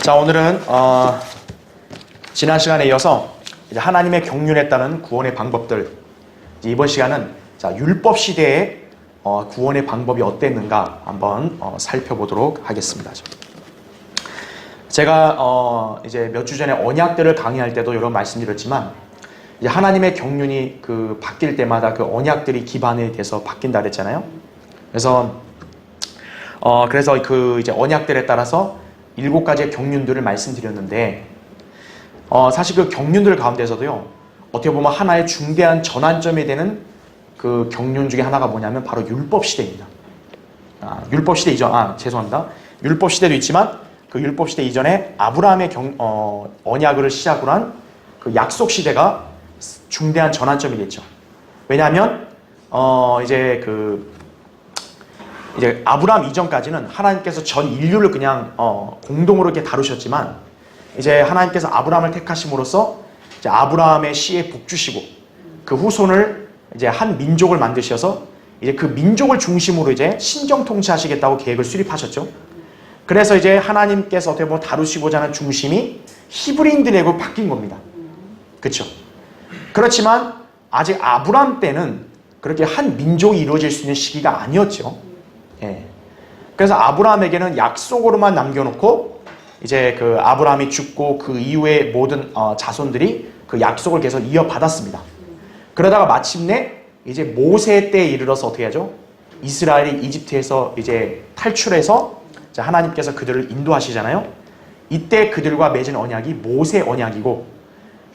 자, 오늘은 지난 시간에 이어서 이제 하나님의 경륜에 따른 구원의 방법들, 이번 시간은 자, 율법 시대의 구원의 방법이 어땠는가 한번 살펴보도록 하겠습니다. 제가 이제 몇 주 전에 언약들을 강의할 때도 여러 번 말씀드렸지만, 이제 하나님의 경륜이 바뀔 때마다 그 언약들이 기반이 돼서 바뀐다 그랬잖아요. 그래서 그 이제 언약들에 따라서 7가지의 경륜들을 말씀드렸는데, 사실 그 경륜들 가운데서도요, 어떻게 보면 하나의 중대한 전환점이 되는 그 경륜 중에 하나가 뭐냐면 바로 율법 시대입니다. 율법 시대 이전, 죄송합니다. 율법 시대도 있지만 그 율법 시대 이전에 아브라함의 언약을 시작으로 한 그 약속 시대가 중대한 전환점이 됐죠. 왜냐하면 이제 아브라함 이전까지는 하나님께서 전 인류를 그냥 공동으로 이렇게 다루셨지만, 이제 하나님께서 아브라함을 택하심으로써 이제 아브라함의 씨에 복주시고 그 후손을 이제 한 민족을 만드셔서 이제 그 민족을 중심으로 이제 신정 통치하시겠다고 계획을 수립하셨죠. 그래서 이제 하나님께서 어떻게 보면 다루시고자 하는 중심이 히브리인들에게 바뀐 겁니다. 그렇죠? 그렇지만 아직 아브라함 때는 그렇게 한 민족이 이루어질 수 있는 시기가 아니었죠. 예. 그래서 아브라함에게는 약속으로만 남겨놓고 이제 그 아브라함이 죽고 그 이후에 모든 자손들이 그 약속을 계속 이어받았습니다. 그러다가 마침내 이제 모세 때에 이르러서 어떻게 하죠? 이스라엘이 이집트에서 이제 탈출해서 하나님께서 그들을 인도하시잖아요. 이때 그들과 맺은 언약이 모세 언약이고,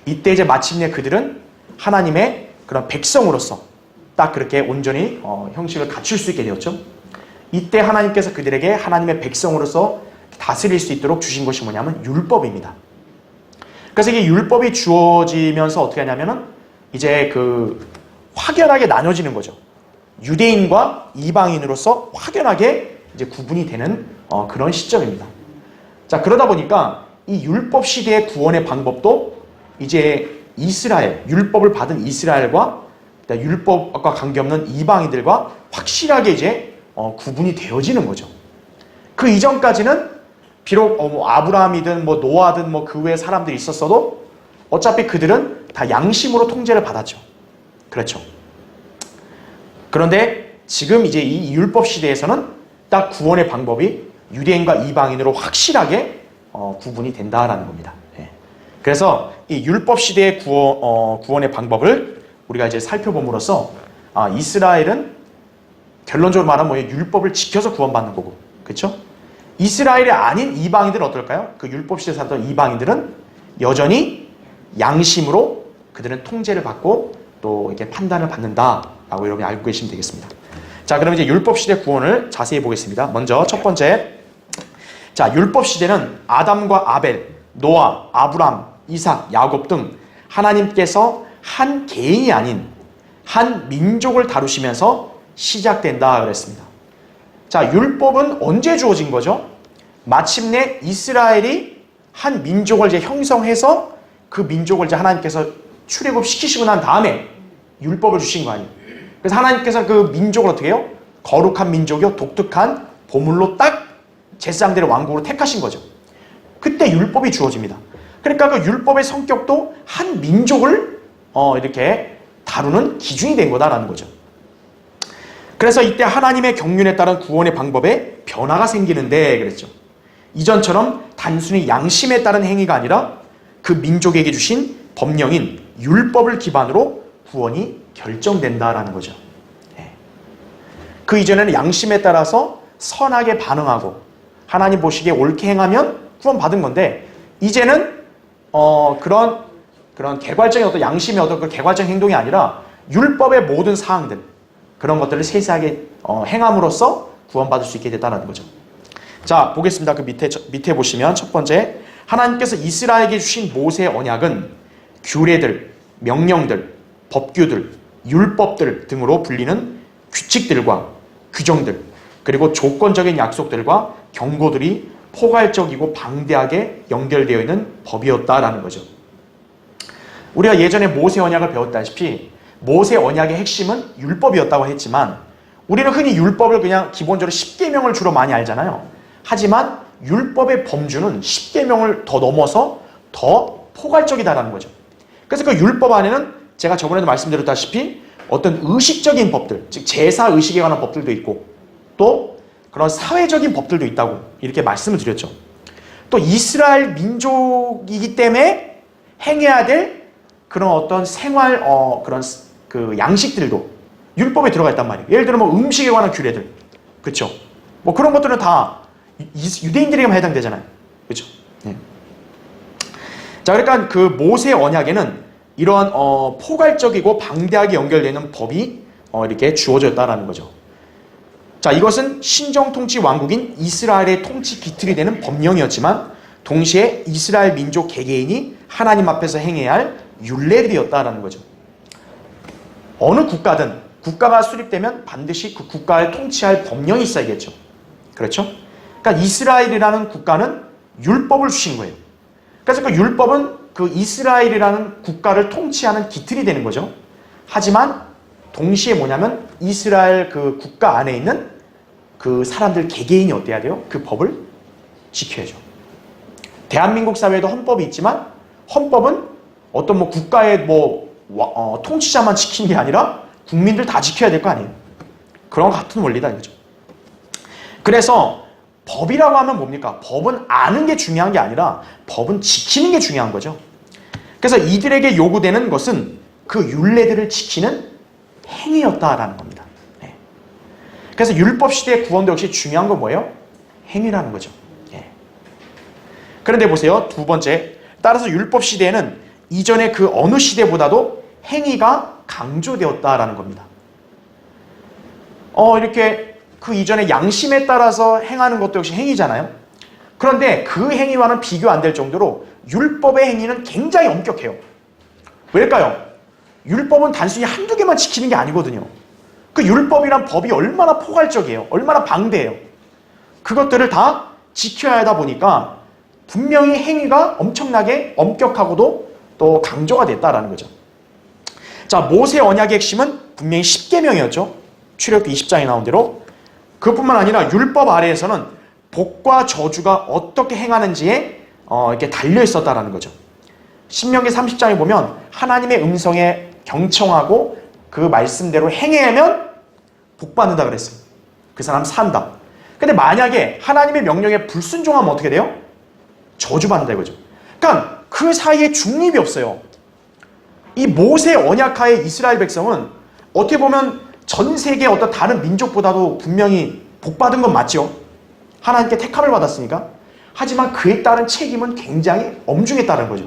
이때 이제 마침내 그들은 하나님의 그런 백성으로서 딱 그렇게 온전히 형식을 갖출 수 있게 되었죠. 이때 하나님께서 그들에게 하나님의 백성으로서 다스릴 수 있도록 주신 것이 뭐냐면 율법입니다. 그래서 이게 율법이 주어지면서 어떻게 하냐면은 이제 확연하게 나눠지는 거죠. 유대인과 이방인으로서 확연하게 이제 구분이 되는 그런 시점입니다. 자, 그러다 보니까 이 율법 시대의 구원의 방법도 이제 율법을 받은 이스라엘과 율법과 관계없는 이방인들과 확실하게 이제 구분이 되어지는 거죠. 그 이전까지는 비록 아브라함이든 노아든 그 외에 사람들이 있었어도 어차피 그들은 다 양심으로 통제를 받았죠. 그렇죠. 그런데 지금 이제 이 율법 시대에서는 딱 구원의 방법이 유대인과 이방인으로 확실하게 구분이 된다라는 겁니다. 예. 그래서 이 율법 시대의 구원의 방법을 우리가 이제 살펴봄으로써 이스라엘은 결론적으로 말하면 율법을 지켜서 구원받는 거고, 그렇죠? 이스라엘이 아닌 이방인들은 어떨까요? 그 율법 시대에 살던 이방인들은 여전히 양심으로 그들은 통제를 받고 또 이렇게 판단을 받는다라고 여러분이 알고 계시면 되겠습니다. 자, 그럼 이제 율법 시대 구원을 자세히 보겠습니다. 먼저 첫 번째, 자, 율법 시대는 아담과 아벨, 노아, 아브람, 이삭, 야곱 등 하나님께서 한 개인이 아닌 한 민족을 다루시면서 시작된다 그랬습니다. 자, 율법은 언제 주어진 거죠? 마침내 이스라엘이 한 민족을 이제 형성해서 그 민족을 이제 하나님께서 출애굽시키시고 난 다음에 율법을 주신 거 아니에요. 그래서 하나님께서 그 민족을 어떻게 해요? 거룩한 민족이요, 독특한 보물로 딱 제사장들의 왕국으로 택하신 거죠. 그때 율법이 주어집니다. 그러니까 그 율법의 성격도 한 민족을 이렇게 다루는 기준이 된 거다라는 거죠. 그래서 이때 하나님의 경륜에 따른 구원의 방법에 변화가 생기는데 그랬죠. 이전처럼 단순히 양심에 따른 행위가 아니라 그 민족에게 주신 법령인 율법을 기반으로 구원이 결정된다라는 거죠. 그 이전에는 양심에 따라서 선하게 반응하고 하나님 보시기에 옳게 행하면 구원받은 건데, 이제는 그런 개괄적인 어떤 양심의 어떤 그 개괄적인 행동이 아니라 율법의 모든 사항들, 그런 것들을 세세하게 행함으로써 구원받을 수 있게 됐다는 거죠. 자, 보겠습니다. 그 밑에 보시면 첫 번째, 하나님께서 이스라엘에게 주신 모세의 언약은 규례들, 명령들, 법규들, 율법들 등으로 불리는 규칙들과 규정들, 그리고 조건적인 약속들과 경고들이 포괄적이고 방대하게 연결되어 있는 법이었다라는 거죠. 우리가 예전에 모세 언약을 배웠다시피 모세 언약의 핵심은 율법이었다고 했지만, 우리는 흔히 율법을 그냥 기본적으로 10계명을 주로 많이 알잖아요. 하지만 율법의 범주는 10계명을 더 넘어서 더 포괄적이다라는 거죠. 그래서 그 율법 안에는 제가 저번에도 말씀드렸다시피 어떤 의식적인 법들, 즉 제사 의식에 관한 법들도 있고 또 그런 사회적인 법들도 있다고 이렇게 말씀을 드렸죠. 또 이스라엘 민족이기 때문에 행해야 될 그런 어떤 생활 그런 그 양식들도 율법에 들어가 있단 말이에요. 예를 들어 뭐 음식에 관한 규례들, 그렇죠? 뭐 그런 것들은 다 유대인들에게만 해당되잖아요, 그렇죠? 네. 자, 그러니까 그 모세 언약에는 이러한 포괄적이고 방대하게 연결되는 법이 이렇게 주어졌다라는 거죠. 자, 이것은 신정 통치 왕국인 이스라엘의 통치 기틀이 되는 법령이었지만 동시에 이스라엘 민족 개개인이 하나님 앞에서 행해야 할 율례들이었다라는 거죠. 어느 국가든 국가가 수립되면 반드시 그 국가를 통치할 법령이 있어야겠죠. 그렇죠? 그러니까 이스라엘이라는 국가는 율법을 주신 거예요. 그래서 그 율법은 그 이스라엘이라는 국가를 통치하는 기틀이 되는 거죠. 하지만 동시에 뭐냐면 이스라엘 그 국가 안에 있는 그 사람들 개개인이 어때야 돼요? 그 법을 지켜야죠. 대한민국 사회에도 헌법이 있지만 헌법은 어떤 뭐 국가의 통치자만 지키는 게 아니라 국민들 다 지켜야 될 거 아니에요. 그런 같은 원리다 이거죠. 그래서 법이라고 하면 뭡니까? 법은 아는 게 중요한 게 아니라 법은 지키는 게 중요한 거죠. 그래서 이들에게 요구되는 것은 그 율례들을 지키는 행위였다라는 겁니다. 네. 그래서 율법 시대의 구원도 역시 중요한 건 뭐예요? 행위라는 거죠. 네. 그런데 보세요. 두 번째, 따라서 율법 시대에는 이전의 그 어느 시대보다도 행위가 강조되었다라는 겁니다. 이렇게 그 이전에 양심에 따라서 행하는 것도 역시 행위잖아요. 그런데 그 행위와는 비교 안 될 정도로 율법의 행위는 굉장히 엄격해요. 왜일까요? 율법은 단순히 한두 개만 지키는 게 아니거든요. 그 율법이란 법이 얼마나 포괄적이에요. 얼마나 방대해요. 그것들을 다 지켜야 하다 보니까 분명히 행위가 엄청나게 엄격하고도 또 강조가 됐다라는 거죠. 자, 모세 언약의 핵심은 분명히 10계명이었죠. 출애굽기 20장에 나온 대로. 그것뿐만 아니라 율법 아래에서는 복과 저주가 어떻게 행하는지에 이렇게 달려 있었다라는 거죠. 신명기 30장에 보면 하나님의 음성에 경청하고 그 말씀대로 행하면 복 받는다 그랬어요. 그 사람 산다. 근데 만약에 하나님의 명령에 불순종하면 어떻게 돼요? 저주받는다 이거죠. 그러니까 그 사이에 중립이 없어요. 이 모세 언약하의 이스라엘 백성은 어떻게 보면 전 세계 어떤 다른 민족보다도 분명히 복받은 건 맞죠. 하나님께 택함을 받았으니까. 하지만 그에 따른 책임은 굉장히 엄중했다는 거죠.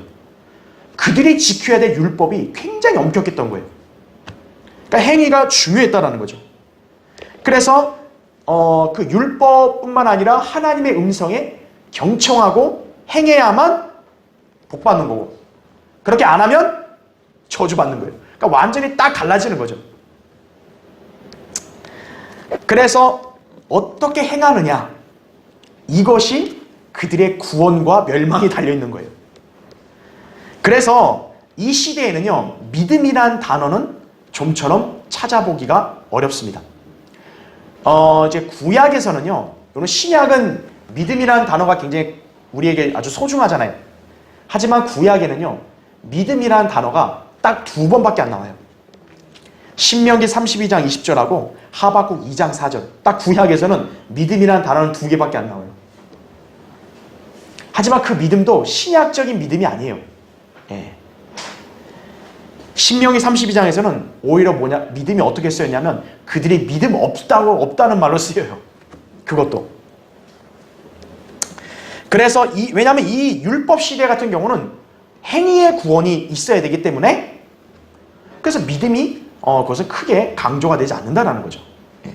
그들이 지켜야 될 율법이 굉장히 엄격했던 거예요. 그러니까 행위가 중요했다는 거죠. 그래서 그 율법뿐만 아니라 하나님의 음성에 경청하고 행해야만 복받는 거고 그렇게 안 하면 저주받는 거예요. 그러니까 완전히 딱 갈라지는 거죠. 그래서 어떻게 행하느냐 이것이 그들의 구원과 멸망이 달려있는 거예요. 그래서 이 시대에는요 믿음이란 단어는 좀처럼 찾아보기가 어렵습니다. 이제 구약에서는요, 또는 신약은 믿음이라는 단어가 굉장히 우리에게 아주 소중하잖아요. 하지만 구약에는요, 믿음이라는 단어가 딱 2번밖에 안 나와요. 신명기 32장 20절하고 하박국 2장 4절. 딱 구약에서는 믿음이라는 단어는 2개밖에 안 나와요. 하지만 그 믿음도 신약적인 믿음이 아니에요. 예. 신명기 32장에서는 오히려 믿음이 어떻게 쓰였냐면 그들이 믿음 없다는 말로 쓰여요. 그것도. 그래서 왜냐하면 이 율법 시대 같은 경우는 행위의 구원이 있어야 되기 때문에 그래서 믿음이 그것은 크게 강조가 되지 않는다는 거죠. 예.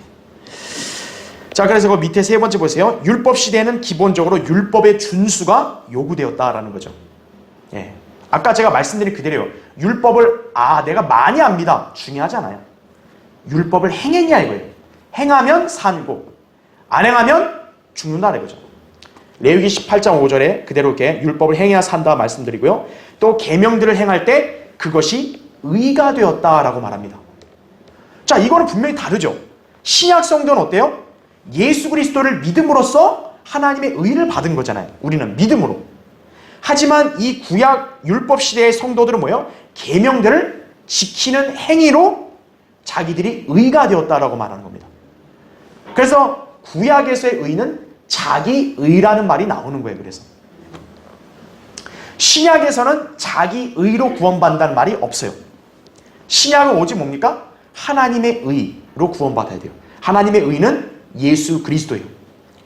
자, 그래서 그 밑에 세 번째 보세요. 율법 시대에는 기본적으로 율법의 준수가 요구되었다라는 거죠. 예. 아까 제가 말씀드린 그대로요. 율법을 내가 많이 압니다. 중요하지 않아요. 율법을 행했냐 이거예요. 행하면 살고 안 행하면 죽는다 이거죠. 레위기 18장 5절에 그대로 이렇게 율법을 행해야 산다 말씀드리고요. 또 계명들을 행할 때 그것이 의가 되었다라고 말합니다. 자, 이거는 분명히 다르죠. 신약 성도는 어때요? 예수 그리스도를 믿음으로써 하나님의 의를 받은 거잖아요. 우리는 믿음으로. 하지만 이 구약 율법 시대의 성도들은 뭐예요? 계명들을 지키는 행위로 자기들이 의가 되었다라고 말하는 겁니다. 그래서 구약에서의 의는 자기 의라는 말이 나오는 거예요. 그래서 신약에서는 자기 의로 구원받는다는 말이 없어요. 신약은 오직 뭡니까? 하나님의 의로 구원받아야 돼요. 하나님의 의는 예수 그리스도예요.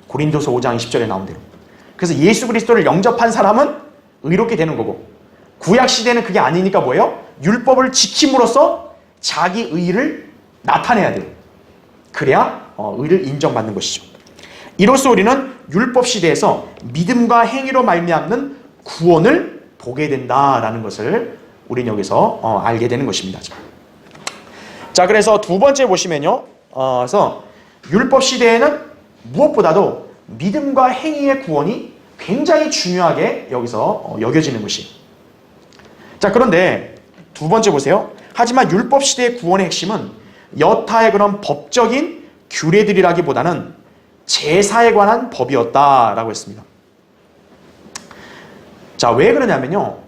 고린도서 5장 20절에 나온 대로. 그래서 예수 그리스도를 영접한 사람은 의롭게 되는 거고, 구약 시대는 그게 아니니까 뭐예요? 율법을 지킴으로써 자기 의를 나타내야 돼요. 그래야 의를 인정받는 것이죠. 이로써 우리는 율법 시대에서 믿음과 행위로 말미암는 구원을 보게 된다라는 것을 우리는 여기서 알게 되는 것입니다. 자, 그래서 두 번째 보시면요. 그래서 율법 시대에는 무엇보다도 믿음과 행위의 구원이 굉장히 중요하게 여기서 여겨지는 것이. 자, 그런데 두 번째 보세요. 하지만 율법 시대의 구원의 핵심은 여타의 그런 법적인 규례들이라기보다는 제사에 관한 법이었다라고 했습니다. 자, 왜 그러냐면요.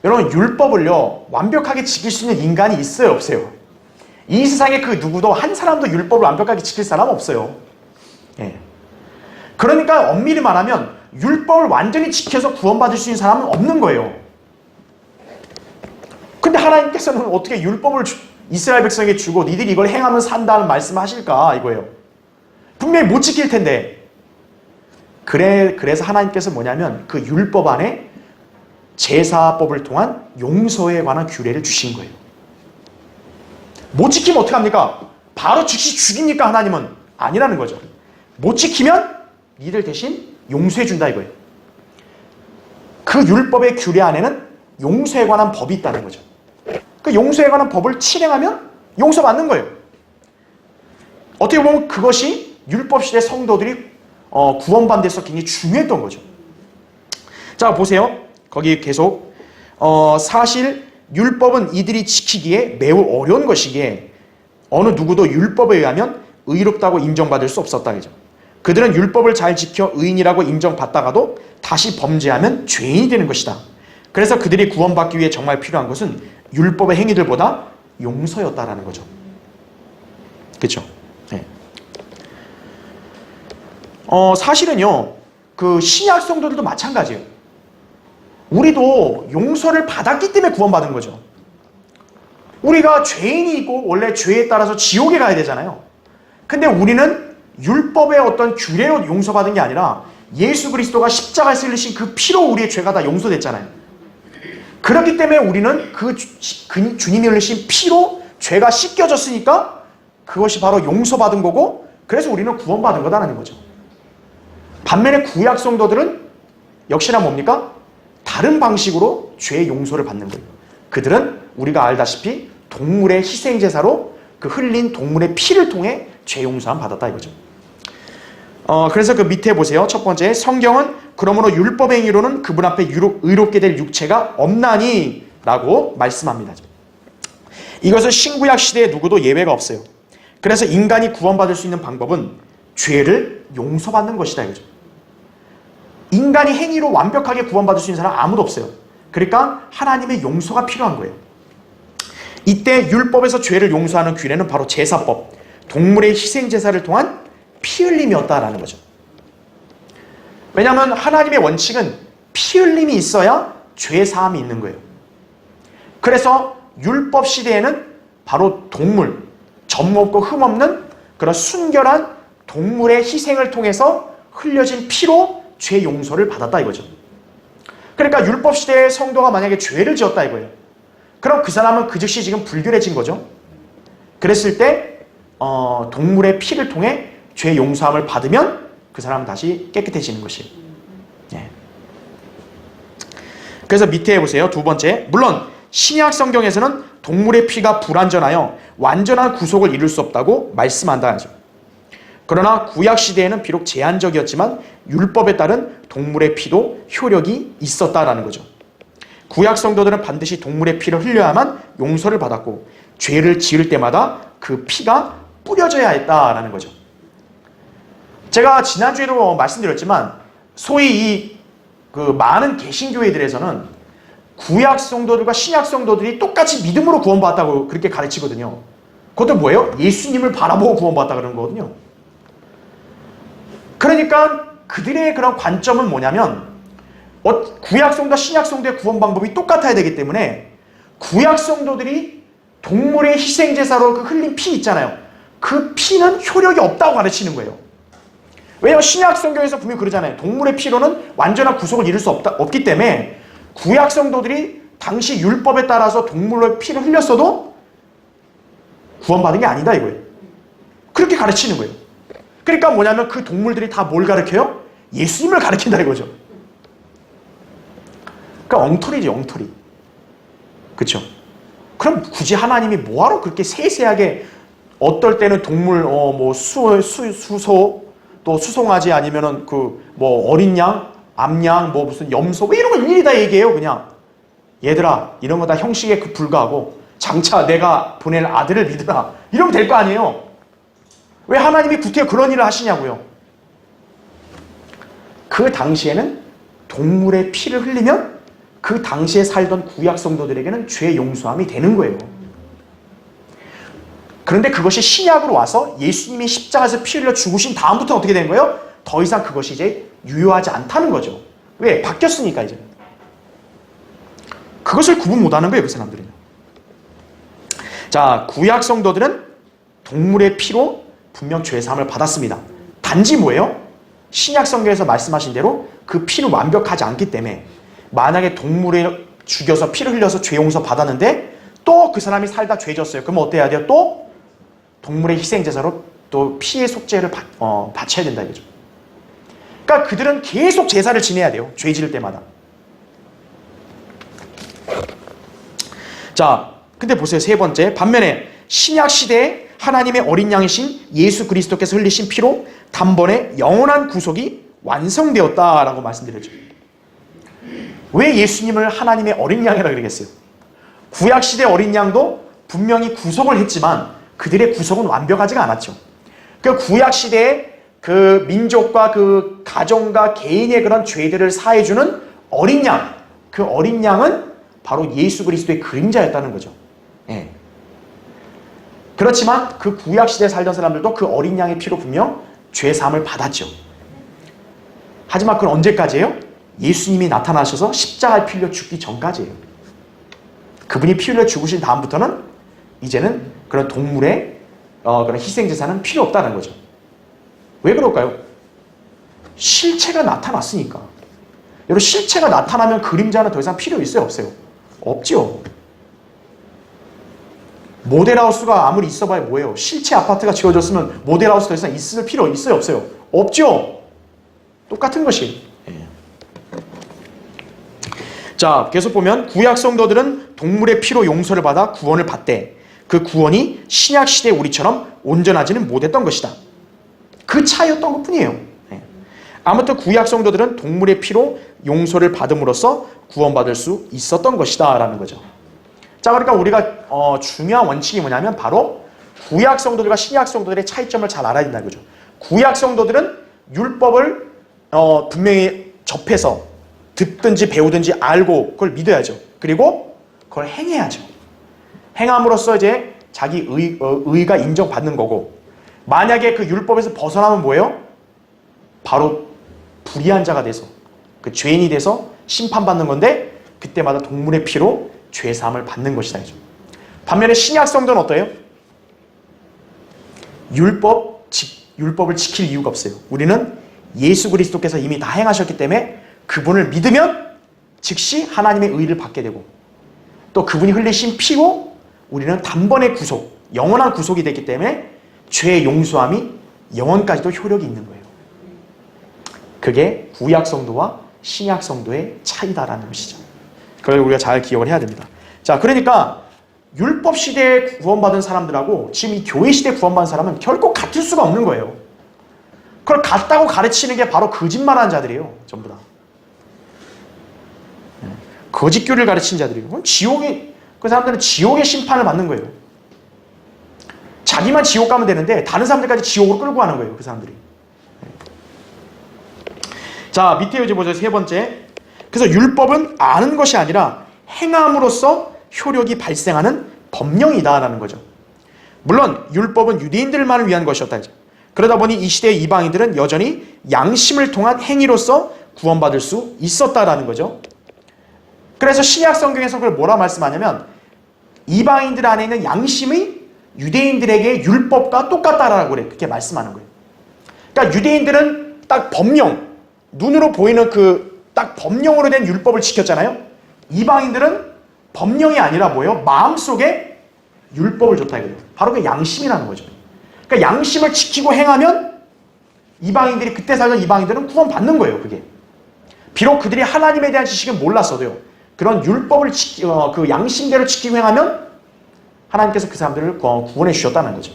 여러분, 율법을요, 완벽하게 지킬 수 있는 인간이 있어요, 없어요? 이 세상에 그 누구도 한 사람도 율법을 완벽하게 지킬 사람 없어요. 예. 그러니까 엄밀히 말하면 율법을 완전히 지켜서 구원받을 수 있는 사람은 없는 거예요. 근데 하나님께서는 어떻게 율법을 이스라엘 백성에게 주고 니들이 이걸 행하면 산다는 말씀을 하실까 이거예요. 분명히 못 지킬 텐데. 그래서 하나님께서 뭐냐면 그 율법 안에 제사법을 통한 용서에 관한 규례를 주신 거예요. 못 지키면 어떡합니까? 바로 즉시 죽입니까? 하나님은? 아니라는 거죠. 못 지키면 니들 대신 용서해 준다 이거예요. 그 율법의 규례 안에는 용서에 관한 법이 있다는 거죠. 그 용서에 관한 법을 실행하면 용서받는 거예요. 어떻게 보면 그것이 율법 시대 성도들이 구원받는 데서 굉장히 중요했던 거죠. 자, 보세요. 거기 계속 사실 율법은 이들이 지키기에 매우 어려운 것이기에 어느 누구도 율법에 의하면 의롭다고 인정받을 수 없었다 그죠. 그들은 율법을 잘 지켜 의인이라고 인정받다가도 다시 범죄하면 죄인이 되는 것이다. 그래서 그들이 구원받기 위해 정말 필요한 것은 율법의 행위들보다 용서였다라는 거죠. 그렇죠? 네. 사실은요, 그 신약 성도들도 마찬가지예요. 우리도 용서를 받았기 때문에 구원받은 거죠. 우리가 죄인이 있고 원래 죄에 따라서 지옥에 가야 되잖아요. 근데 우리는 율법의 어떤 규례로 용서받은 게 아니라 예수 그리스도가 십자가에 쓸리신 그 피로 우리의 죄가 다 용서됐잖아요. 그렇기 때문에 우리는 그 주님이 흘리신 피로 죄가 씻겨졌으니까 그것이 바로 용서받은 거고, 그래서 우리는 구원받은 거다라는 거죠. 반면에 구약 성도들은 역시나 뭡니까? 다른 방식으로 죄의 용서를 받는 거예요. 그들은 우리가 알다시피 동물의 희생제사로 그 흘린 동물의 피를 통해 죄 용서함 받았다 이거죠. 그래서 그 밑에 보세요. 첫 번째, 성경은 그러므로 율법 행위로는 그분 앞에 의롭게 될 육체가 없나니 라고 말씀합니다. 이것은 신구약 시대에 누구도 예외가 없어요. 그래서 인간이 구원받을 수 있는 방법은 죄를 용서받는 것이다 이거죠. 인간이 행위로 완벽하게 구원받을 수 있는 사람 아무도 없어요. 그러니까 하나님의 용서가 필요한 거예요. 이때 율법에서 죄를 용서하는 규례는 바로 제사법, 동물의 희생제사를 통한 피 흘림이었다라는 거죠. 왜냐하면 하나님의 원칙은 피 흘림이 있어야 죄 사함이 있는 거예요. 그래서 율법 시대에는 바로 동물, 점 없고 흠 없는 그런 순결한 동물의 희생을 통해서 흘려진 피로 죄 용서를 받았다 이거죠. 그러니까 율법 시대의 성도가 만약에 죄를 지었다 이거예요. 그럼 그 사람은 그 즉시 지금 불결해진 거죠. 그랬을 때 동물의 피를 통해 죄 용서함을 받으면 그 사람은 다시 깨끗해지는 것이에요. 예. 그래서 밑에 보세요. 두 번째, 물론 신약 성경에서는 동물의 피가 불완전하여 완전한 구속을 이룰 수 없다고 말씀한다 하죠. 그러나 구약 시대에는 비록 제한적이었지만 율법에 따른 동물의 피도 효력이 있었다라는 거죠. 구약 성도들은 반드시 동물의 피를 흘려야만 용서를 받았고 죄를 지을 때마다 그 피가 뿌려져야 했다라는 거죠. 제가 지난주에도 말씀드렸지만 소위 그 많은 개신교회들에서는 구약 성도들과 신약 성도들이 똑같이 믿음으로 구원받았다고 그렇게 가르치거든요. 그것도 뭐예요? 예수님을 바라보고 구원받았다 그러는 거거든요. 그러니까 그들의 그런 관점은 뭐냐면 구약 성도와 신약 성도의 구원 방법이 똑같아야 되기 때문에 구약 성도들이 동물의 희생 제사로 그 흘린 피 있잖아요. 그 피는 효력이 없다고 가르치는 거예요. 왜냐하면 신약 성경에서 분명히 그러잖아요. 동물의 피로는 완전한 구속을 이룰 수 없기 때문에 구약 성도들이 당시 율법에 따라서 동물의 피를 흘렸어도 구원받은 게 아니다 이거예요. 그렇게 가르치는 거예요. 그러니까 뭐냐면 그 동물들이 다 뭘 가르쳐요? 예수님을 가르친다 이거죠. 그러니까 엉터리지 엉터리. 그렇죠? 그럼 굳이 하나님이 뭐하러 그렇게 세세하게 어떨 때는 동물 뭐 수소 또 수송아지 아니면은 그 뭐 어린 양, 암양, 뭐 무슨 염소 뭐 이런 거 일일이 다 얘기해요. 그냥 얘들아 이런 거 다 형식에 불과하고 장차 내가 보낼 아들을 믿으라 이러면 될 거 아니에요. 왜 하나님이 구태여 그런 일을 하시냐고요. 그 당시에는 동물의 피를 흘리면 그 당시에 살던 구약 성도들에게는 죄 용서함이 되는 거예요. 그런데 그것이 신약으로 와서 예수님이 십자가에서 피 흘려 죽으신 다음부터 어떻게 된 거예요? 더 이상 그것이 이제 유효하지 않다는 거죠. 왜? 바뀌었으니까 이제. 그것을 구분 못하는 거예요, 그 사람들은. 자, 구약 성도들은 동물의 피로 분명 죄사함을 받았습니다. 단지 뭐예요? 신약 성경에서 말씀하신 대로 그 피는 완벽하지 않기 때문에 만약에 동물을 죽여서 피를 흘려서 죄 용서 받았는데 또 그 사람이 살다 죄졌어요. 그럼 어때야 돼요? 또 동물의 희생제사로 또 피의 속죄를 바쳐야 된다 이거죠. 그러니까 그들은 계속 제사를 지내야 돼요. 죄 지을 때마다. 자, 근데 보세요. 세 번째. 반면에 신약 시대에 하나님의 어린 양이신 예수 그리스도께서 흘리신 피로 단번에 영원한 구속이 완성되었다라고 말씀드렸죠. 왜 예수님을 하나님의 어린 양이라고 그러겠어요? 구약 시대 어린 양도 분명히 구속을 했지만 그들의 구속은 완벽하지가 않았죠. 그 구약 시대에 그 민족과 그 가정과 개인의 그런 죄들을 사해주는 어린 양, 그 어린 양은 바로 예수 그리스도의 그림자였다는 거죠. 예. 그렇지만 그 구약 시대에 살던 사람들도 그 어린 양의 피로 분명 죄 사함을 받았죠. 하지만 그건 언제까지예요? 예수님이 나타나셔서 십자가에 피 흘려 죽기 전까지예요. 그분이 피 흘려 죽으신 다음부터는 이제는 그런 동물의 그런 희생제사는 필요 없다는 거죠. 왜 그럴까요? 실체가 나타났으니까. 여러분 실체가 나타나면 그림자는 더 이상 필요 있어요? 없어요? 없죠. 모델하우스가 아무리 있어봐야 뭐예요? 실체 아파트가 지어졌으면 모델하우스 더 이상 있을 필요 있어요? 없어요? 없죠. 똑같은 것이. 자, 계속 보면 구약 성도들은 동물의 피로 용서를 받아 구원을 받되 그 구원이 신약 시대 우리처럼 온전하지는 못했던 것이다. 그 차이였던 것뿐이에요. 아무튼 구약 성도들은 동물의 피로 용서를 받음으로써 구원받을 수 있었던 것이다 라는 거죠. 자, 그러니까 우리가 중요한 원칙이 뭐냐면 바로 구약 성도들과 신약 성도들의 차이점을 잘 알아야 된다는 거죠. 구약 성도들은 율법을 분명히 접해서 듣든지 배우든지 알고 그걸 믿어야죠. 그리고 그걸 행해야죠. 행함으로써 이제 자기 의가 인정받는 거고, 만약에 그 율법에서 벗어나면 뭐예요? 바로 불의한 자가 돼서 그 죄인이 돼서 심판받는 건데 그때마다 동물의 피로 죄사함을 받는 것이다. 반면에 신약 성도는 어때요? 율법을 지킬 이유가 없어요. 우리는 예수 그리스도께서 이미 다 행하셨기 때문에 그분을 믿으면 즉시 하나님의 의를 받게 되고 또 그분이 흘리신 피로 우리는 단번에 구속, 영원한 구속이 됐기 때문에 죄의 용서함이 영원까지도 효력이 있는 거예요. 그게 구약 성도와 신약 성도의 차이다라는 것이죠. 그걸 우리가 잘 기억을 해야 됩니다. 자, 그러니까 율법 시대에 구원받은 사람들하고 지금 이 교회 시대에 구원받은 사람은 결코 같을 수가 없는 거예요. 그걸 같다고 가르치는 게 바로 거짓말하는 자들이에요. 전부 다. 거짓교를 가르치는 자들이고 그 사람들은 지옥의 심판을 받는 거예요. 자기만 지옥 가면 되는데 다른 사람들까지 지옥으로 끌고 가는 거예요. 그 사람들이. 자, 밑에 이제 보죠. 세 번째. 그래서 율법은 아는 것이 아니라 행함으로써 효력이 발생하는 법령이다라는 거죠. 물론 율법은 유대인들만을 위한 것이었다. 이제. 그러다 보니 이 시대의 이방인들은 여전히 양심을 통한 행위로서 구원받을 수 있었다라는 거죠. 그래서 신약 성경에서 그걸 뭐라 말씀하냐면 이방인들 안에 있는 양심이 유대인들에게 율법과 똑같다라고 그래. 그렇게 말씀하는 거예요. 그러니까 유대인들은 딱 법령, 눈으로 보이는 그 딱 법령으로 된 율법을 지켰잖아요. 이방인들은 법령이 아니라 뭐예요? 마음속에 율법을 줬다 이거예요. 바로 그 양심이라는 거죠. 그러니까 양심을 지키고 행하면 이방인들이 그때 살던 이방인들은 구원받는 거예요. 그게. 비록 그들이 하나님에 대한 지식은 몰랐어도요. 그런 율법을 그 양심대로 지키고 행하면 하나님께서 그 사람들을 구원해 주셨다는 거죠.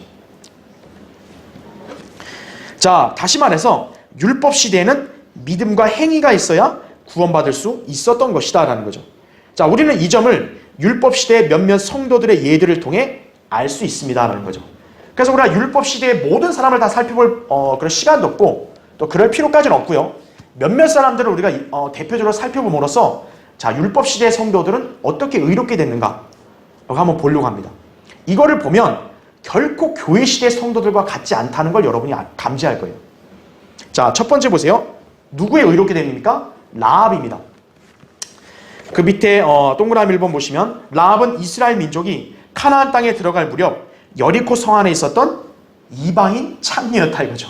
자, 다시 말해서 율법 시대에는 믿음과 행위가 있어야 구원받을 수 있었던 것이다 라는 거죠. 자, 우리는 이 점을 율법 시대의 몇몇 성도들의 예들을 통해 알 수 있습니다 라는 거죠. 그래서 우리가 율법 시대의 모든 사람을 다 살펴볼 그런 시간도 없고 또 그럴 필요까지는 없고요. 몇몇 사람들을 우리가 대표적으로 살펴봄으로써 자, 율법 시대의 성도들은 어떻게 의롭게 됐는가 한번 보려고 합니다. 이거를 보면 결코 교회 시대 성도들과 같지 않다는 걸 여러분이 감지할 거예요. 자, 첫 번째 보세요. 누구의 의롭게 됩니까? 라합입니다. 그 밑에 동그라미 1번 보시면 라합은 이스라엘 민족이 카나안 땅에 들어갈 무렵 여리코 성 안에 있었던 이방인 창녀였다 이거죠.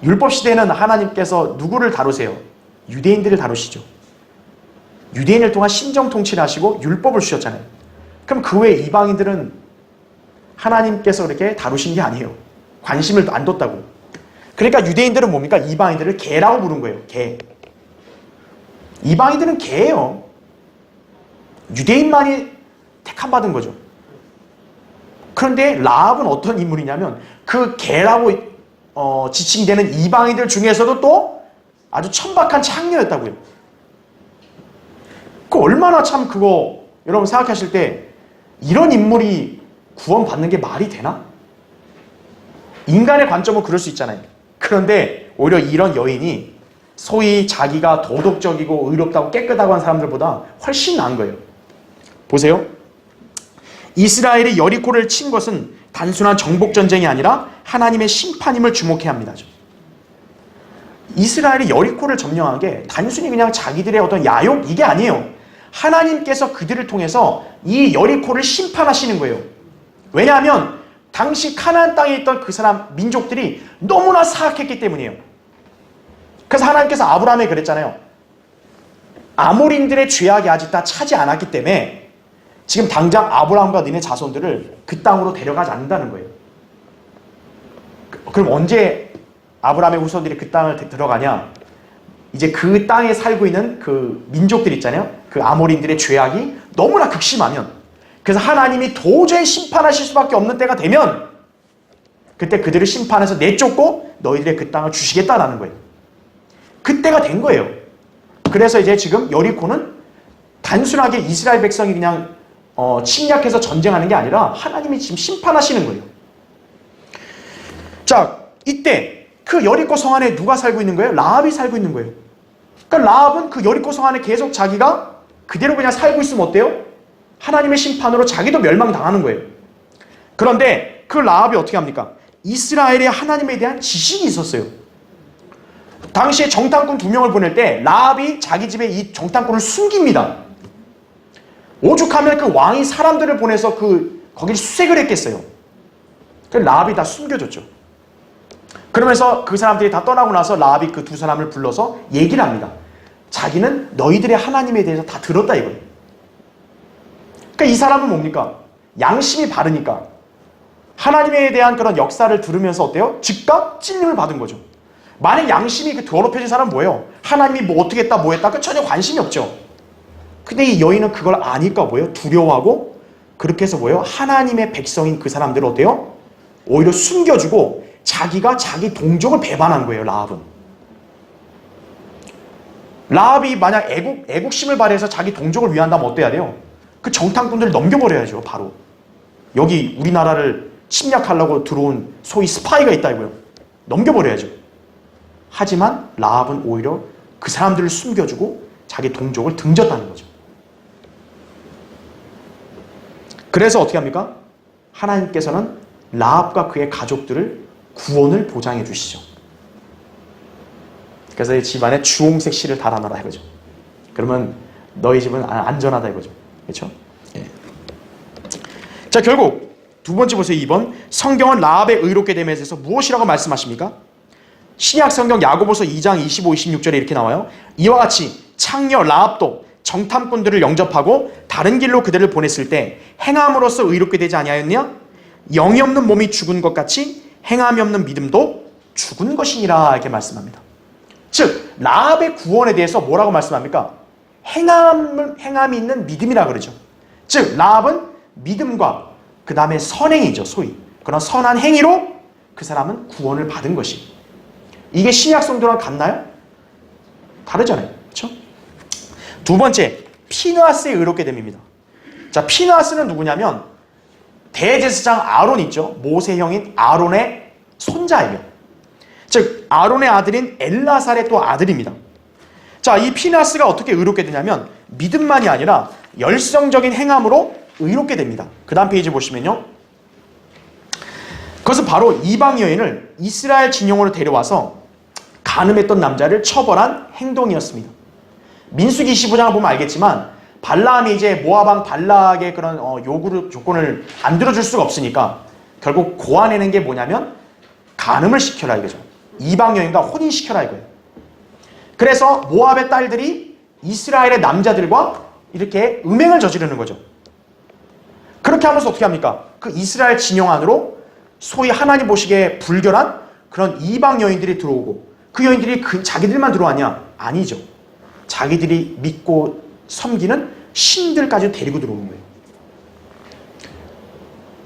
율법 시대에는 하나님께서 누구를 다루세요? 유대인들을 다루시죠. 유대인을 통한 심정 통치를 하시고 율법을 주셨잖아요. 그럼 그 외에 이방인들은 하나님께서 그렇게 다루신 게 아니에요. 관심을 안 뒀다고. 그러니까 유대인들은 뭡니까? 이방인들을 개라고 부른 거예요. 개. 이방인들은 개예요. 유대인만이 택함받은 거죠. 그런데 라합은 어떤 인물이냐면 그 개라고 지칭되는 이방인들 중에서도 또 아주 천박한 창녀였다고요. 그 얼마나 참 그거 여러분 생각하실 때 이런 인물이 구원받는 게 말이 되나? 인간의 관점은 그럴 수 있잖아요. 그런데 오히려 이런 여인이 소위 자기가 도덕적이고 의롭다고 깨끗하고 한 사람들보다 훨씬 나은 거예요. 보세요. 이스라엘이 여리코를 친 것은 단순한 정복전쟁이 아니라 하나님의 심판임을 주목해야 합니다. 이스라엘이 여리코를 점령한 게 단순히 그냥 자기들의 어떤 야욕 이게 아니에요. 하나님께서 그들을 통해서 이 여리코를 심판하시는 거예요. 왜냐하면 당시 카나안 땅에 있던 그 사람 민족들이 너무나 사악했기 때문이에요. 그래서 하나님께서 아브라함에 그랬잖아요. 아모린들의 죄악이 아직 다 차지 않았기 때문에 지금 당장 아브라함과 너네 자손들을 그 땅으로 데려가지 않는다는 거예요. 그럼 언제 아브라함의 후손들이 그 땅을 들어가냐? 이제 그 땅에 살고 있는 그 민족들 있잖아요. 그 아모린들의 죄악이 너무나 극심하면, 그래서 하나님이 도저히 심판하실 수밖에 없는 때가 되면 그때 그들을 심판해서 내쫓고 너희들의 그 땅을 주시겠다라는 거예요. 그때가 된 거예요. 그래서 이제 지금 여리코는 단순하게 이스라엘 백성이 그냥 침략해서 전쟁하는 게 아니라 하나님이 지금 심판하시는 거예요. 자, 이때 그 여리코 성 안에 누가 살고 있는 거예요? 라합이 살고 있는 거예요. 그러니까 라합은 그 여리코 성 안에 계속 자기가 그대로 그냥 살고 있으면 어때요? 하나님의 심판으로 자기도 멸망당하는 거예요. 그런데 그 라합이 어떻게 합니까? 이스라엘의 하나님에 대한 지식이 있었어요. 당시에 정탐꾼 2명을 보낼 때 라합이 자기 집에 이 정탐꾼을 숨깁니다. 오죽하면 그 왕이 사람들을 보내서 거기를 수색을 했겠어요. 그 라합이 다 숨겨줬죠. 그러면서 그 사람들이 다 떠나고 나서 라합이 그 두 사람을 불러서 얘기를 합니다. 자기는 너희들의 하나님에 대해서 다 들었다 이거예요. 그러니까 이 사람은 뭡니까? 양심이 바르니까 하나님에 대한 그런 역사를 들으면서 어때요? 즉각 찔림을 받은 거죠. 만약 양심이 더럽혀진 사람은 뭐예요? 하나님이 뭐 어떻게 했다 뭐 했다 그 전혀 관심이 없죠. 근데 이 여인은 그걸 아니까 뭐예요? 두려워하고 그렇게 해서 뭐예요? 하나님의 백성인 그 사람들을 어때요? 오히려 숨겨주고 자기가 자기 동족을 배반한 거예요. 라합은. 라합이 만약 애국심을 발휘해서 자기 동족을 위한다면 어때야 돼요? 그 정탐꾼들을 넘겨버려야죠. 바로 여기 우리나라를 침략하려고 들어온 소위 스파이가 있다 이거요. 넘겨버려야죠. 하지만 라합은 오히려 그 사람들을 숨겨주고 자기 동족을 등졌다는 거죠. 그래서 어떻게 합니까? 하나님께서는 라합과 그의 가족들을 구원을 보장해 주시죠. 그래서 이 집안에 주홍색 실을 달아놔라 이거죠. 그러면 너희 집은 안전하다 이거죠. 그렇죠? 예. 자, 결국 두 번째 보세요. 2번. 성경은 라합의 의롭게 됨에 대해서 무엇이라고 말씀하십니까? 신약 성경 야고보서 2장 25, 26절에 이렇게 나와요. 이와 같이 창녀 라합도 정탐꾼들을 영접하고 다른 길로 그들을 보냈을 때 행함으로써 의롭게 되지 아니하였냐? 영이 없는 몸이 죽은 것 같이 행함이 없는 믿음도 죽은 것이니라 이렇게 말씀합니다. 즉 라합의 구원에 대해서 뭐라고 말씀합니까? 행함이 있는 믿음이라 그러죠. 즉 라합은 믿음과 그 다음에 선행이죠. 소위 그런 선한 행위로 그 사람은 구원을 받은 것이. 이게 신약 성도랑 같나요? 다르잖아요. 그렇죠? 두 번째, 피느하스의 의롭게 됨입니다. 자, 피느하스는 누구냐면 대제사장 아론 있죠. 모세 형인 아론의 손자예요. 즉 아론의 아들인 엘라살의 또 아들입니다. 자, 이 피느하스가 어떻게 의롭게 되냐면 믿음만이 아니라 열성적인 행함으로 의롭게 됩니다. 그 다음 페이지 보시면요. 그것은 바로 이방 여인을 이스라엘 진영으로 데려와서 간음했던 남자를 처벌한 행동이었습니다. 민수기 25장을 보면 알겠지만 발람이 이제 모압왕 발락의 그런 조건을 안 들어줄 수가 없으니까 결국 고안해낸 게 뭐냐면 간음을 시켜라 이거죠. 이방 여인과 혼인시켜라 이거예요. 그래서 모압의 딸들이 이스라엘의 남자들과 이렇게 음행을 저지르는 거죠. 그렇게 하면서 어떻게 합니까? 그 이스라엘 진영 안으로 소위 하나님 보시기에 불결한 그런 이방 여인들이 들어오고 그 여인들이 자기들만 들어왔냐? 아니죠. 자기들이 믿고 섬기는 신들까지 데리고 들어오는 거예요.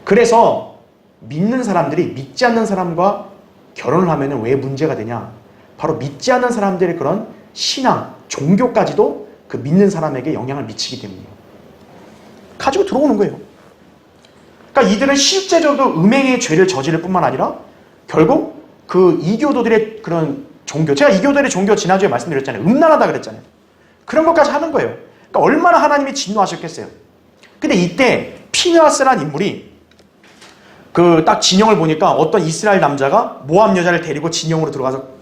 그래서 믿는 사람들이 믿지 않는 사람과 결혼을 하면 왜 문제가 되냐? 바로 믿지 않는 사람들의 그런 신앙, 종교까지도 그 믿는 사람에게 영향을 미치기 때문이에요. 가지고 들어오는 거예요. 그러니까 이들은 실제적으로 음행의 죄를 저지를 뿐만 아니라 결국 그 이교도들의 그런 종교, 제가 이교도들의 종교 지난주에 말씀드렸잖아요. 음란하다 그랬잖아요. 그런 것까지 하는 거예요. 그러니까 얼마나 하나님이 진노하셨겠어요. 근데 이때 피느하스라는 인물이 그 딱 진영을 보니까 어떤 이스라엘 남자가 모압 여자를 데리고 진영으로 들어가서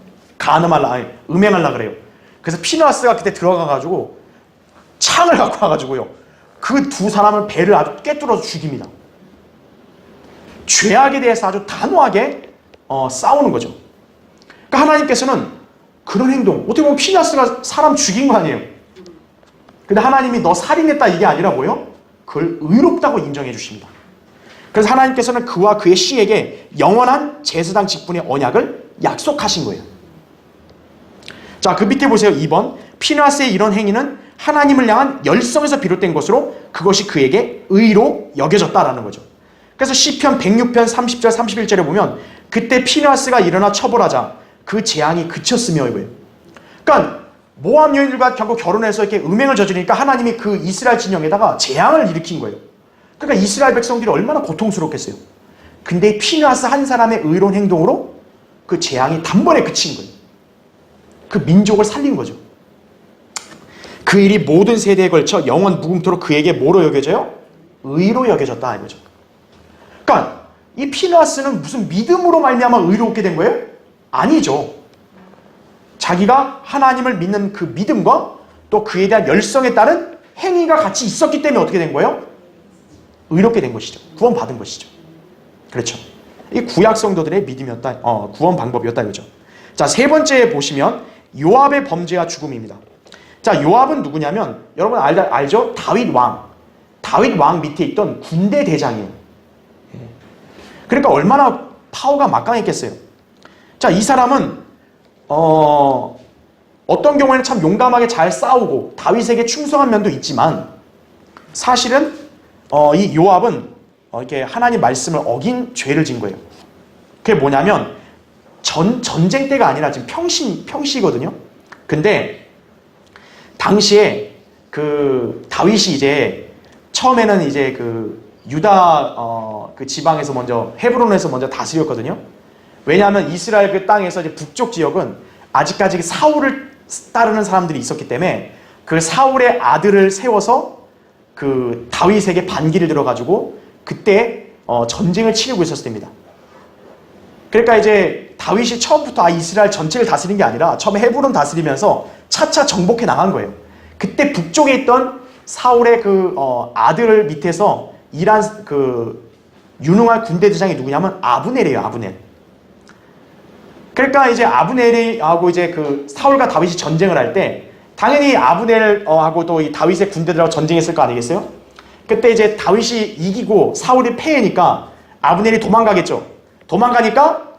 음행하려 그래요. 그래서 피느하스가 그때 들어가가지고 창을 갖고 와가지고요. 그 두 사람을 배를 아주 꿰뚫어서 죽입니다. 죄악에 대해서 아주 단호하게 싸우는 거죠. 그러니까 하나님께서는 그런 행동, 어떻게 보면 피느하스가 사람 죽인 거 아니에요. 근데 하나님이 너 살인했다 이게 아니라 뭐예요? 그걸 의롭다고 인정해 주십니다. 그래서 하나님께서는 그와 그의 씨에게 영원한 제사장 직분의 언약을 약속하신 거예요. 자, 그 밑에 보세요. 2번. 피느하스의 이런 행위는 하나님을 향한 열성에서 비롯된 것으로 그것이 그에게 의로 여겨졌다라는 거죠. 그래서 시편 106편 30절 31절에 보면 그때 피느하스가 일어나 처벌하자 그 재앙이 그쳤으며 이거예요. 그러니까 모압 여인들과 결국 결혼해서 이렇게 음행을 저지르니까 하나님이 그 이스라엘 진영에다가 재앙을 일으킨 거예요. 그러니까 이스라엘 백성들이 얼마나 고통스럽겠어요. 근데 피느하스 한 사람의 의로운 행동으로 그 재앙이 단번에 그친 거예요. 그 민족을 살린 거죠. 그 일이 모든 세대에 걸쳐 영원 무궁토록 그에게 뭐로 여겨져요? 의로 여겨졌다 이거죠. 그러니까 이 피느하스는 무슨 믿음으로 말미암아 의롭게 된 거예요? 아니죠. 자기가 하나님을 믿는 그 믿음과 또 그에 대한 열성에 따른 행위가 같이 있었기 때문에 어떻게 된 거예요? 의롭게 된 것이죠. 구원받은 것이죠. 그렇죠. 이 구약 성도들의 믿음이었다. 구원 방법이었다 이거죠. 자, 세 번째 보시면 요압의 범죄와 죽음입니다. 자, 요압은 누구냐면 여러분 알죠? 다윗 왕 밑에 있던 군대 대장이에요. 그러니까 얼마나 파워가 막강했겠어요. 자, 이 사람은 어떤 경우에는 참 용감하게 잘 싸우고 다윗에게 충성한 면도 있지만 사실은 이 요압은 이렇게 하나님 말씀을 어긴 죄를 진 거예요. 그게 뭐냐면 전쟁 때가 아니라 지금 평시거든요. 근데 당시에 그 다윗이 이제 처음에는 이제 그 유다 그 지방에서 먼저 헤브론에서 먼저 다스렸거든요. 왜냐하면 이스라엘 그 땅에서 이제 북쪽 지역은 아직까지 사울을 따르는 사람들이 있었기 때문에 그 사울의 아들을 세워서 그 다윗에게 반기를 들어가지고 그때 전쟁을 치르고 있었을 때입니다. 그러니까 이제 다윗이 처음부터 이스라엘 전체를 다스린 게 아니라 처음에 헤브론 다스리면서 차차 정복해 나간 거예요. 그때 북쪽에 있던 사울의 그 아들 밑에서 일한 그 유능한 군대 대장이 누구냐면 아브넬이에요. 아브넬. 그러니까 이제 아브넬하고 이제 그 사울과 다윗이 전쟁을 할 때 당연히 아브넬하고 또 이 다윗의 군대들하고 전쟁했을 거 아니겠어요? 그때 이제 다윗이 이기고 사울이 패하니까 아브넬이 도망가겠죠. 도망가니까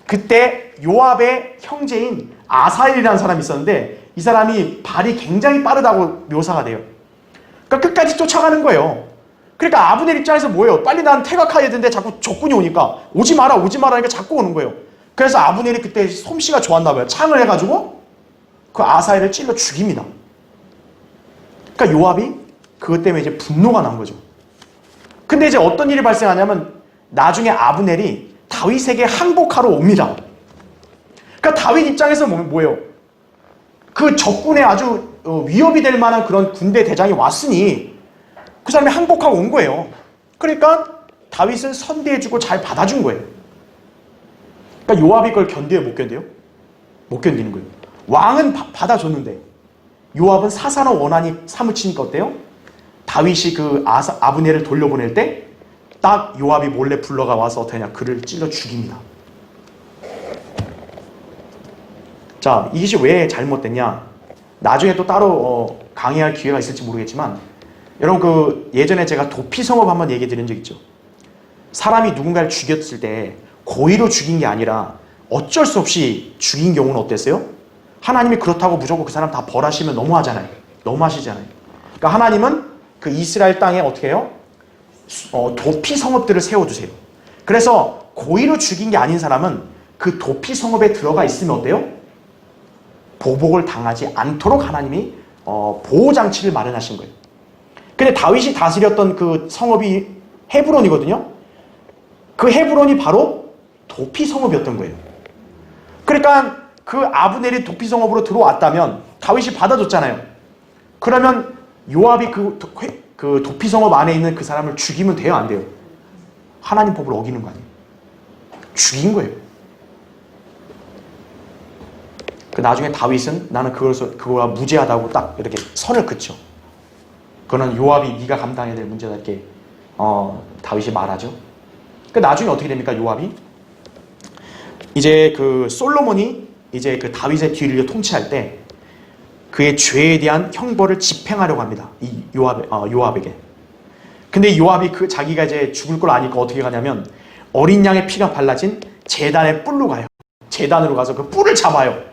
그때 요압의 형제인 아사엘이라는 사람이 있었는데 이 사람이 발이 굉장히 빠르다고 묘사가 돼요. 그러니까 끝까지 쫓아가는 거예요. 그러니까 아브넬 입장에서 뭐예요? 빨리 난 퇴각해야 되는데 자꾸 적군이 오니까 오지 마라 오지 마라 하니까 자꾸 오는 거예요. 그래서 아브넬이 그때 솜씨가 좋았나 봐요. 창을 해가지고 그 아사엘을 찔러 죽입니다. 그러니까 요압이 그것 때문에 이제 분노가 난 거죠. 근데 이제 어떤 일이 발생하냐면 나중에 아브넬이 다윗에게 항복하러 옵니다. 그러니까 다윗 입장에서 뭐예요? 그 적군에 아주 위협이 될 만한 그런 군대 대장이 왔으니 그 사람이 항복하고 온 거예요. 그러니까 다윗은 선대해주고 잘 받아준 거예요. 그러니까 요압이 그걸 견뎌요? 못 견뎌요? 못 견디는 거예요. 왕은 받아줬는데 요압은 사사로운 원한이 사무치니까 어때요? 다윗이 그 아브넬을 돌려보낼 때 딱 요압이 몰래 불러가 와서 어떻게 하냐? 그를 찔러 죽입니다. 자, 이것이 왜 잘못됐냐? 나중에 또 따로 강의할 기회가 있을지 모르겠지만 여러분 그 예전에 제가 도피성업 한번 얘기 드린 적 있죠. 사람이 누군가를 죽였을 때 고의로 죽인 게 아니라 어쩔 수 없이 죽인 경우는 어땠어요? 하나님이 그렇다고 무조건 그 사람 다 벌하시면 너무하잖아요. 너무하시잖아요. 그러니까 하나님은 그 이스라엘 땅에 어떻게 해요? 도피 성읍들을 세워두세요. 그래서 고의로 죽인 게 아닌 사람은 그 도피 성읍에 들어가 있으면 어때요? 보복을 당하지 않도록 하나님이 보호장치를 마련하신 거예요. 근데 다윗이 다스렸던 그 성읍이 헤브론이거든요. 그 헤브론이 바로 도피 성읍이었던 거예요. 그러니까 그 아브넬이 도피 성읍으로 들어왔다면 다윗이 받아줬잖아요. 그러면 요압이 그 도피 성읍 안에 있는 그 사람을 죽이면 돼요? 안 돼요? 하나님 법을 어기는 거 아니에요? 죽인 거예요. 그 나중에 다윗은 나는 그거가 무죄하다고 딱 이렇게 선을 긋죠. 그거는 요압이 네가 감당해야 될 문제다 이렇게 다윗이 말하죠. 그 나중에 어떻게 됩니까? 요압이 이제 그 솔로몬이 이제 그 다윗의 뒤를 통치할 때 그의 죄에 대한 형벌을 집행하려고 합니다. 이 요압에게. 근데 요압이 자기가 이제 죽을 걸 아니까 어떻게 가냐면 어린 양의 피가 발라진 제단의 뿔로 가요. 제단으로 가서 그 뿔을 잡아요.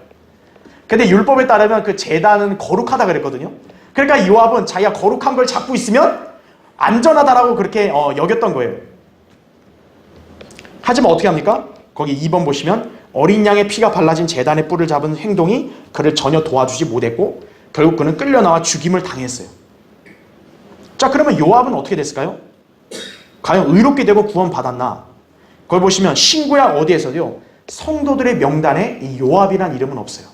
근데 율법에 따르면 그 제단은 거룩하다 그랬거든요. 그러니까 요압은 자기가 거룩한 걸 잡고 있으면 안전하다라고 그렇게 여겼던 거예요. 하지만 어떻게 합니까? 거기 2번 보시면 어린 양의 피가 발라진 제단의 뿔을 잡은 행동이 그를 전혀 도와주지 못했고 결국 그는 끌려나와 죽임을 당했어요. 자, 그러면 요압은 어떻게 됐을까요? 과연 의롭게 되고 구원받았나? 그걸 보시면 신구약 어디에서도요 성도들의 명단에 이 요압이란 이름은 없어요.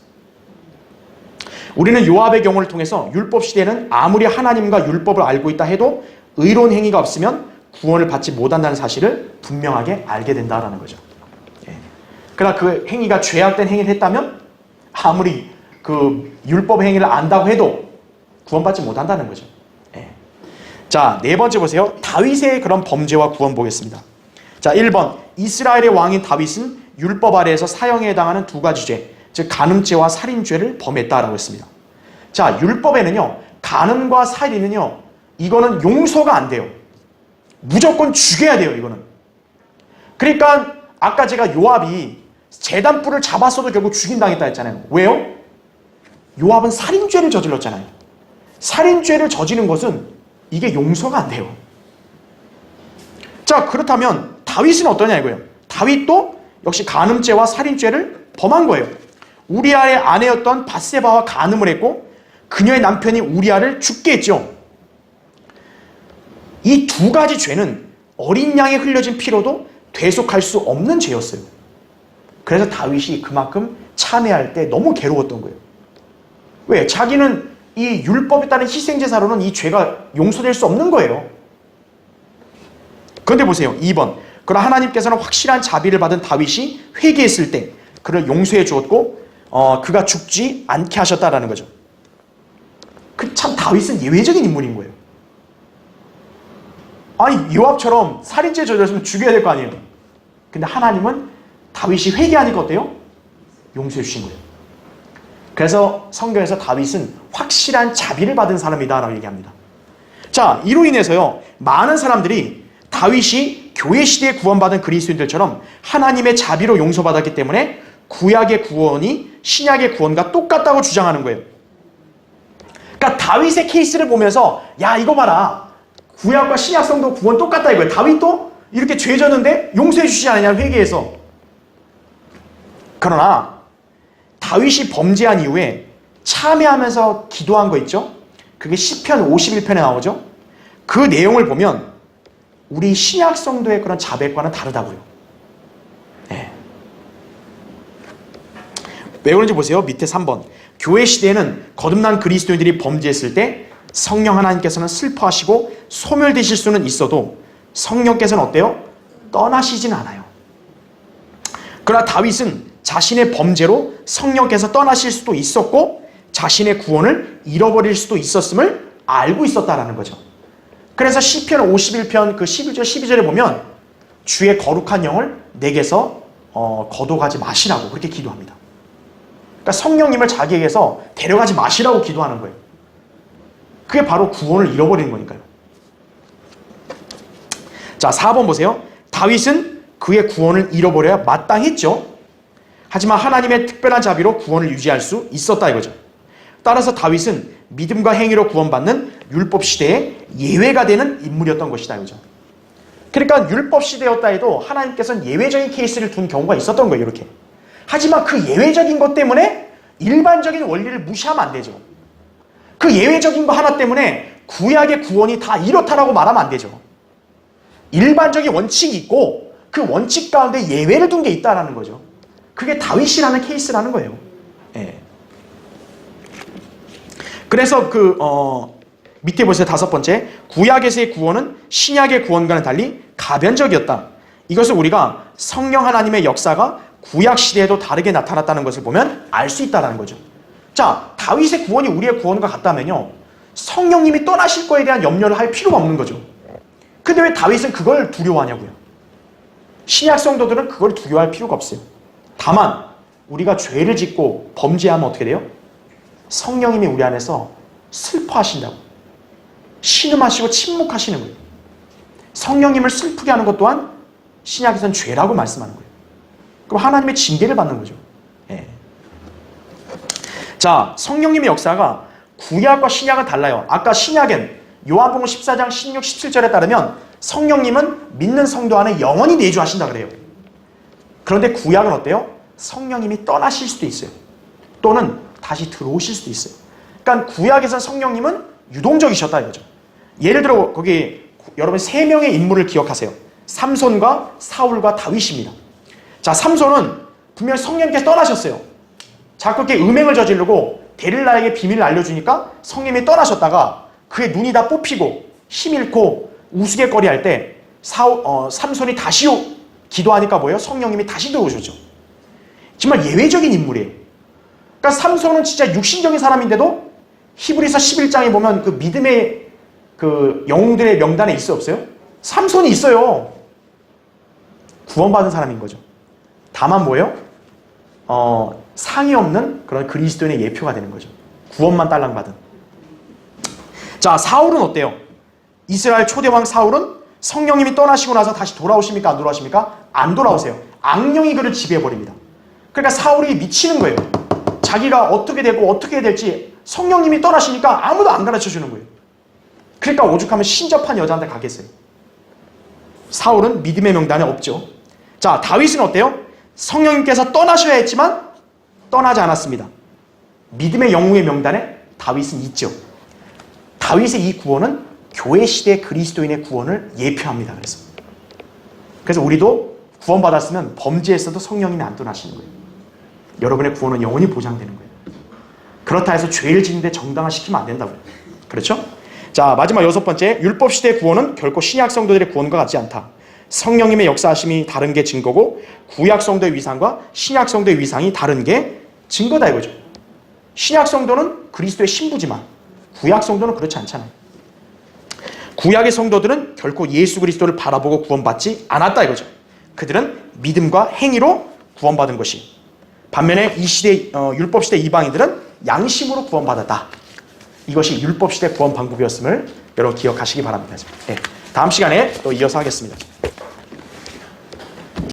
우리는 요압의 경우를 통해서 율법 시대는 아무리 하나님과 율법을 알고 있다 해도 의로운 행위가 없으면 구원을 받지 못한다는 사실을 분명하게 알게 된다는 거죠. 그러나 그 행위가 죄악된 행위를 했다면 아무리 그 율법 행위를 안다고 해도 구원받지 못한다는 거죠. 자, 네 번째 보세요. 다윗의 그런 범죄와 구원 보겠습니다. 자, 1번 이스라엘의 왕인 다윗은 율법 아래에서 사형에 해당하는 두 가지 죄, 즉 간음죄와 살인죄를 범했다라고 했습니다. 자, 율법에는요 간음과 살인은요 이거는 용서가 안 돼요. 무조건 죽여야 돼요. 이거는. 그러니까 아까 제가 요압이 제단뿔을 잡았어도 결국 죽임당했다 했잖아요. 왜요? 요압은 살인죄를 저질렀잖아요. 살인죄를 저지른 것은 이게 용서가 안 돼요. 자, 그렇다면 다윗은 어떠냐 이거예요. 다윗도 역시 간음죄와 살인죄를 범한 거예요. 우리아의 아내였던 밧세바와 간음을 했고 그녀의 남편이 우리아를 죽게 했죠. 이 두 가지 죄는 어린 양에 흘려진 피로도 대속할 수 없는 죄였어요. 그래서 다윗이 그만큼 참회할 때 너무 괴로웠던 거예요. 왜? 자기는 이 율법에 따른 희생제사로는 이 죄가 용서될 수 없는 거예요. 그런데 보세요. 2번. 그러나 하나님께서는 확실한 자비를 받은 다윗이 회개했을 때 그를 용서해 주었고 그가 죽지 않게 하셨다라는 거죠. 참 다윗은 예외적인 인물인 거예요. 아니 요압처럼 살인죄 저질렀으면 죽여야 될 거 아니에요. 근데 하나님은 다윗이 회개하니까 어때요? 용서해 주신 거예요. 그래서 성경에서 다윗은 확실한 자비를 받은 사람이다 라고 얘기합니다. 자, 이로 인해서요 많은 사람들이 다윗이 교회 시대에 구원받은 그리스도인들처럼 하나님의 자비로 용서받았기 때문에 구약의 구원이 신약의 구원과 똑같다고 주장하는 거예요. 그러니까 다윗의 케이스를 보면서 야 이거 봐라, 구약과 신약 성도 구원 똑같다 이거예요. 다윗도 이렇게 죄 졌는데 용서해 주시지 않느냐 회개해서. 그러나 다윗이 범죄한 이후에 참회하면서 기도한 거 있죠? 그게 시편 51편에 나오죠? 그 내용을 보면 우리 신약 성도의 그런 자백과는 다르다고요. 네. 왜 그런지 보세요. 밑에 3번. 교회 시대에는 거듭난 그리스도인들이 범죄했을 때 성령 하나님께서는 슬퍼하시고 소멸되실 수는 있어도 성령께서는 어때요? 떠나시진 않아요. 그러나 다윗은 자신의 범죄로 성령께서 떠나실 수도 있었고 자신의 구원을 잃어버릴 수도 있었음을 알고 있었다라는 거죠. 그래서 시편 51편 그 11절 12절에 보면 주의 거룩한 영을 내게서 거둬가지 마시라고 그렇게 기도합니다. 그러니까 성령님을 자기에게서 데려가지 마시라고 기도하는 거예요. 그게 바로 구원을 잃어버리는 거니까요. 자, 4번 보세요. 다윗은 그의 구원을 잃어버려야 마땅했죠. 하지만 하나님의 특별한 자비로 구원을 유지할 수 있었다 이거죠. 따라서 다윗은 믿음과 행위로 구원받는 율법 시대에 예외가 되는 인물이었던 것이다 이거죠. 그러니까 율법 시대였다 해도 하나님께서는 예외적인 케이스를 둔 경우가 있었던 거예요. 이렇게. 하지만 그 예외적인 것 때문에 일반적인 원리를 무시하면 안 되죠. 그 예외적인 거 하나 때문에 구약의 구원이 다 이렇다라고 말하면 안 되죠. 일반적인 원칙이 있고 그 원칙 가운데 예외를 둔 게 있다라는 거죠. 그게 다윗이라는 케이스라는 거예요. 예. 그래서 밑에 보세요. 5번째. 구약에서의 구원은 신약의 구원과는 달리 가변적이었다. 이것을 우리가 성령 하나님의 역사가 구약 시대에도 다르게 나타났다는 것을 보면 알 수 있다는 거죠. 자, 다윗의 구원이 우리의 구원과 같다면요, 성령님이 떠나실 거에 대한 염려를 할 필요가 없는 거죠. 근데 왜 다윗은 그걸 두려워하냐고요. 신약 성도들은 그걸 두려워할 필요가 없어요. 다만 우리가 죄를 짓고 범죄하면 어떻게 돼요? 성령님이 우리 안에서 슬퍼하신다고, 신음하시고 침묵하시는 거예요. 성령님을 슬프게 하는 것 또한 신약에서는 죄라고 말씀하는 거예요. 그럼 하나님의 징계를 받는 거죠. 예. 자, 성령님의 역사가 구약과 신약은 달라요. 아까 신약엔 요한복음 14장 16, 17절에 따르면 성령님은 믿는 성도 안에 영원히 내주하신다 그래요. 그런데 구약은 어때요? 성령님이 떠나실 수도 있어요. 또는 다시 들어오실 수도 있어요. 그러니까 구약에서는 성령님은 유동적이셨다 이거죠. 예를 들어 거기 여러분 3명의 인물을 기억하세요. 삼손과 사울과 다윗입니다. 자, 삼손은 분명히 성령님께서 떠나셨어요. 자꾸 이렇게 음행을 저지르고 데릴라에게 비밀을 알려주니까 성령님이 떠나셨다가 그의 눈이 다 뽑히고 힘 잃고 우스갯거리 할 때 삼손이 다시 기도하니까 뭐예요? 성령님이 다시 들어오셨죠. 정말 예외적인 인물이에요. 그러니까 삼손은 진짜 육신적인 사람인데도 히브리서 11장에 보면 그 믿음의 그 영웅들의 명단에 있어 없어요? 삼손이 있어요. 구원받은 사람인 거죠. 다만 뭐예요? 상이 없는 그런 그리스도인의 예표가 되는 거죠. 구원만 딸랑받은. 자, 사울은 어때요? 이스라엘 초대왕 사울은 성령님이 떠나시고 나서 다시 돌아오십니까? 안 돌아오십니까? 안 돌아오세요. 악령이 그를 지배해버립니다. 그러니까 사울이 미치는 거예요. 자기가 어떻게 되고 어떻게 해야 될지 성령님이 떠나시니까 아무도 안 가르쳐주는 거예요. 그러니까 오죽하면 신접한 여자한테 가겠어요. 사울은 믿음의 명단에 없죠. 자, 다윗은 어때요? 성령님께서 떠나셔야 했지만 떠나지 않았습니다. 믿음의 영웅의 명단에 다윗은 있죠. 다윗의 이 구원은 교회 시대 그리스도인의 구원을 예표합니다. 그래서 우리도 구원받았으면 범죄했어도 성령님이 안 떠나시는 거예요. 여러분의 구원은 영원히 보장되는 거예요. 그렇다 해서 죄를 짓는데 정당화시키면 안 된다고요. 그렇죠? 자, 마지막 6번째, 율법 시대의 구원은 결코 신약 성도들의 구원과 같지 않다. 성령님의 역사하심이 다른 게 증거고 구약 성도의 위상과 신약 성도의 위상이 다른 게 증거다 이거죠. 신약 성도는 그리스도의 신부지만 구약 성도는 그렇지 않잖아요. 구약의 성도들은 결코 예수 그리스도를 바라보고 구원받지 않았다 이거죠. 그들은 믿음과 행위로 구원받은 것이, 반면에 이 시대 율법 시대 이방인들은 양심으로 구원받았다. 이것이 율법 시대 구원 방법이었음을 여러분 기억하시기 바랍니다. 네, 다음 시간에 또 이어서 하겠습니다.